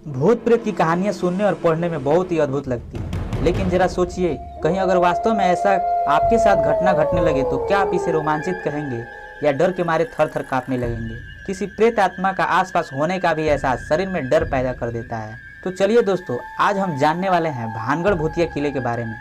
भूत प्रेत की कहानियां सुनने और पढ़ने में बहुत ही अद्भुत लगती है, लेकिन जरा सोचिए, कहीं अगर वास्तव में ऐसा आपके साथ घटना घटने लगे तो क्या आप इसे रोमांचित कहेंगे या डर के मारे थर थर कांपने लगेंगे। किसी प्रेत आत्मा का आसपास होने का भी एहसास शरीर में डर पैदा कर देता है। तो चलिए दोस्तों, आज हम जानने वाले हैं भानगढ़ भूतिया किले के बारे में।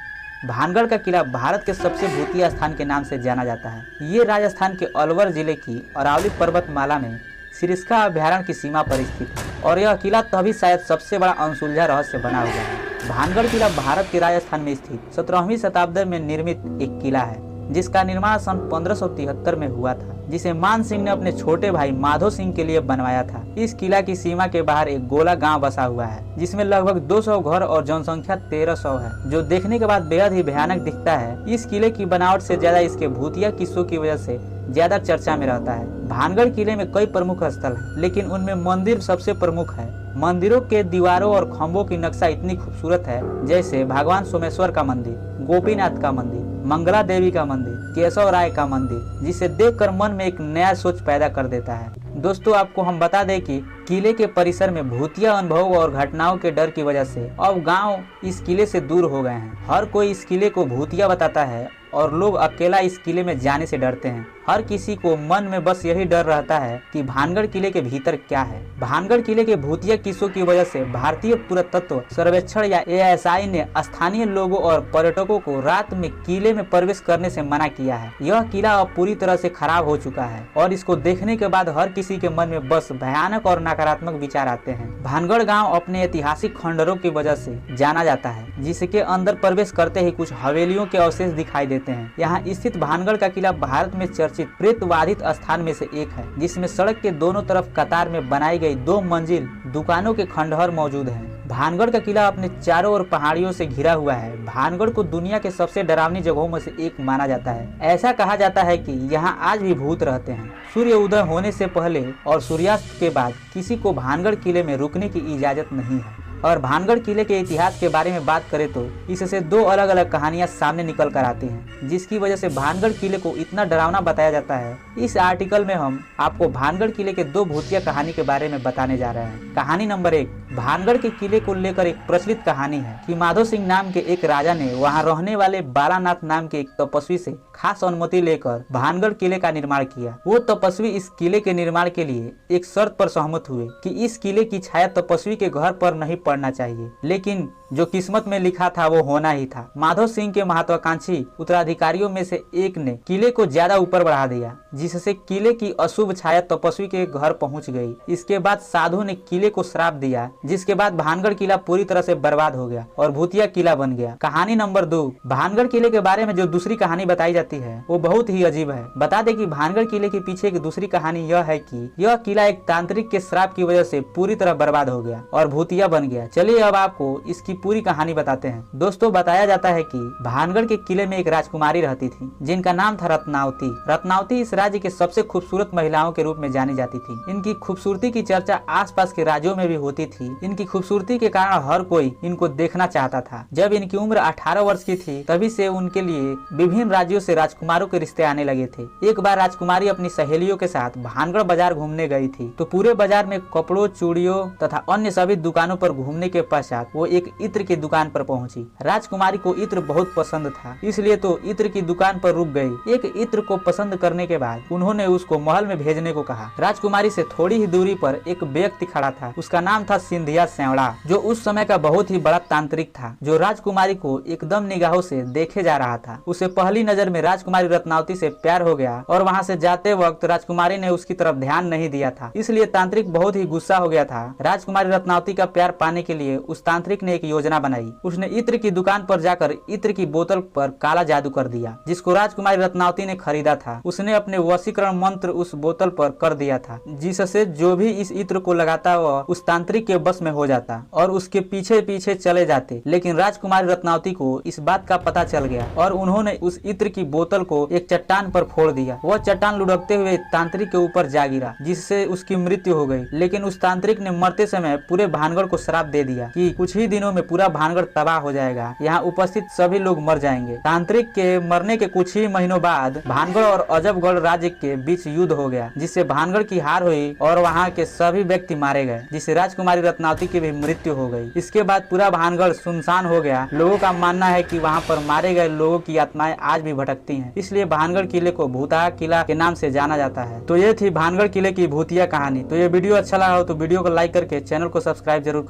भानगढ़ का किला भारत के सबसे भूतिया स्थान के नाम से जाना जाता है। ये राजस्थान के अलवर जिले की अरावली पर्वतमाला में सिरिस्का अभ्यारण्य की सीमा पर स्थित है और यह किला तभी शायद सबसे बड़ा अनसुलझा रहस्य बना हुआ है। भानगढ़ किला भारत के राजस्थान में स्थित 17वीं शताब्दी में निर्मित एक किला है, जिसका निर्माण सन 1573 में हुआ था, जिसे मान सिंह ने अपने छोटे भाई माधो सिंह के लिए बनवाया था। इस किला की सीमा के बाहर एक गोला गांव बसा हुआ है, जिसमें लगभग 200 घर और जनसंख्या 1300 है, जो देखने के बाद बेहद ही भयानक दिखता है। इस किले की बनावट से ज्यादा इसके भूतिया किस्सों की वजह से ज्यादा चर्चा में रहता है। भानगढ़ किले में कई प्रमुख स्थल हैं, लेकिन उनमें मंदिर सबसे प्रमुख है। मंदिरों के दीवारों और खंभों की नक्शा इतनी खूबसूरत है, जैसे भगवान सोमेश्वर का मंदिर, गोपीनाथ का मंदिर, मंगला देवी का मंदिर, केशव राय का मंदिर, जिसे देखकर मन में एक नया सोच पैदा कर देता है। दोस्तों, आपको हम बता दें कि किले के परिसर में भूतिया अनुभव और घटनाओं के डर की वजह से अब गांव इस किले से दूर हो गए हैं। हर कोई इस किले को भूतिया बताता है और लोग अकेला इस किले में जाने से डरते हैं। हर किसी को मन में बस यही डर रहता है कि भानगढ़ किले के भीतर क्या है। भानगढ़ किले के भूतिया किस्सों की वजह से भारतीय पुरातत्व सर्वेक्षण या ASI ने स्थानीय लोगों और पर्यटकों को रात में किले में प्रवेश करने से मना किया है। यह किला अब पूरी तरह से खराब हो चुका है और इसको देखने के बाद हर किसी के मन में बस भयानक और नकारात्मक विचार आते हैं। भानगढ़ गाँव अपने ऐतिहासिक खंडरों की वजह से जाना जाता है, जिसके अंदर प्रवेश करते ही कुछ हवेलियों के अवशेष दिखाई देते हैं। यहाँ स्थित भानगढ़ का किला भारत में चर्चित प्रेत बाधित स्थान में से एक है, जिसमें सड़क के दोनों तरफ कतार में बनाई गई 2 मंजिल दुकानों के खंडहर मौजूद हैं। भानगढ़ का किला अपने चारों ओर पहाड़ियों से घिरा हुआ है। भानगढ़ को दुनिया के सबसे डरावनी जगहों में से एक माना जाता है। ऐसा कहा जाता है कि यहाँ आज भी भूत रहते हैं। सूर्य उदय होने से पहले और सूर्यास्त के बाद किसी को भानगढ़ किले में रुकने की इजाजत नहीं है। और भानगढ़ किले के इतिहास के बारे में बात करें तो इससे 2 अलग अलग कहानियां सामने निकल कर आती हैं, जिसकी वजह से भानगढ़ किले को इतना डरावना बताया जाता है। इस आर्टिकल में हम आपको भानगढ़ किले के 2 भूतिया कहानी के बारे में बताने जा रहे हैं। कहानी नंबर 1, भानगढ़ के किले को लेकर एक प्रचलित कहानी है कि माधो सिंह नाम के एक राजा ने वहाँ रहने वाले बालानाथ नाम के एक तपस्वी से खास अनुमति लेकर भानगढ़ किले का निर्माण किया। वो तपस्वी इस किले के निर्माण के लिए एक शर्त पर सहमत हुए कि इस किले की छाया तपस्वी के घर पर नहीं पड़ना चाहिए, लेकिन जो किस्मत में लिखा था वो होना ही था। माधो सिंह के महत्वाकांक्षी उत्तराधिकारियों में से एक ने किले को ज्यादा ऊपर बढ़ा दिया, जिससे किले की अशुभ छाया तपस्वी के घर पहुंच गई। इसके बाद साधु ने किले को श्राप दिया, जिसके बाद भानगढ़ किला पूरी तरह से बर्बाद हो गया और भूतिया किला बन गया। कहानी नंबर 2, भानगढ़ किले के बारे में जो दूसरी कहानी बताई जाती है वो बहुत ही अजीब है। बता दें कि भानगढ़ किले के पीछे एक दूसरी कहानी यह है कि यह किला एक तांत्रिक के श्राप की वजह से पूरी तरह बर्बाद हो गया और भूतिया बन गया। चलिए अब आपको इसकी पूरी कहानी बताते हैं। दोस्तों, बताया जाता है कि भानगढ़ के किले में एक राजकुमारी रहती थी, जिनका नाम था रत्नावती। रत्नावती इस राज्य के सबसे खूबसूरत महिलाओं के रूप में जानी जाती थी। इनकी खूबसूरती की चर्चा आसपास के राज्यों में भी होती थी। इनकी खूबसूरती के कारण हर कोई इनको देखना चाहता था। जब इनकी उम्र 18 वर्ष की थी, तभी से उनके लिए विभिन्न राज्यों से राजकुमारों के रिश्ते आने लगे थे। एक बार राजकुमारी अपनी सहेलियों के साथ भानगढ़ बाजार घूमने गई थी, तो पूरे बाजार में कपड़ों, चूड़ियों तथा अन्य सभी दुकानों पर घूमने के पश्चात वो एक इत्र की दुकान पर पहुंची। राजकुमारी को इत्र बहुत पसंद था, इसलिए तो इत्र की दुकान पर रुक गई। एक इत्र को पसंद करने के बाद उन्होंने उसको महल में भेजने को कहा। राजकुमारी से थोड़ी ही दूरी पर एक व्यक्ति खड़ा था। उसका नाम था सिंधिया सेवड़ा, जो उस समय का बहुत ही बड़ा तांत्रिक था, जो राजकुमारी को एकदम निगाहों से देखे जा रहा था। उसे पहली नजर में राजकुमारी रत्नावती से प्यार हो गया और वहाँ से जाते वक्त राजकुमारी ने उसकी तरफ ध्यान नहीं दिया था, इसलिए तांत्रिक बहुत ही गुस्सा हो गया था। राजकुमारी रत्नावती का प्यार पाने के लिए उस तांत्रिक ने एक योजना बनाई। उसने इत्र की दुकान पर जाकर इत्र की बोतल पर काला जादू कर दिया, जिसको राजकुमारी रत्नावती ने खरीदा था। उसने अपने वशीकरण मंत्र उस बोतल पर कर दिया था, जिससे जो भी इस इत्र को लगाता वह उस तांत्रिक के बस में हो जाता और उसके पीछे पीछे चले जाते। लेकिन राजकुमारी रत्नावती को इस बात का पता चल गया और उन्होंने उस इत्र की बोतल को एक चट्टान पर फोड़ दिया। वह चट्टान लुढ़कते हुए तांत्रिक के ऊपर जा गिरा, जिससे उसकी मृत्यु हो गई। लेकिन उस तांत्रिक ने मरते समय पूरे भानगढ़ को श्राप दे दिया कि कुछ ही दिनों में पूरा भानगढ़ तबाह हो जाएगा। यहाँ उपस्थित सभी लोग मर जाएंगे। तांत्रिक के मरने के कुछ ही महीनों बाद भानगढ़ और अजबगढ़ राज्य के बीच युद्ध हो गया, जिससे भानगढ़ की हार हुई और वहाँ के सभी व्यक्ति मारे गए, जिससे राजकुमारी रत्नावती की भी मृत्यु हो गई। इसके बाद पूरा भानगढ़ सुनसान हो गया। लोगों का मानना है कि वहाँ पर मारे गए लोगों की आत्माएं आज भी भटकती हैं, इसलिए भानगढ़ किले को भूतहा किला के नाम से जाना जाता है। तो ये थी भानगढ़ किले की भूतिया कहानी। तो ये वीडियो अच्छा लगा हो तो वीडियो को लाइक करके चैनल को सब्सक्राइब जरूर कर।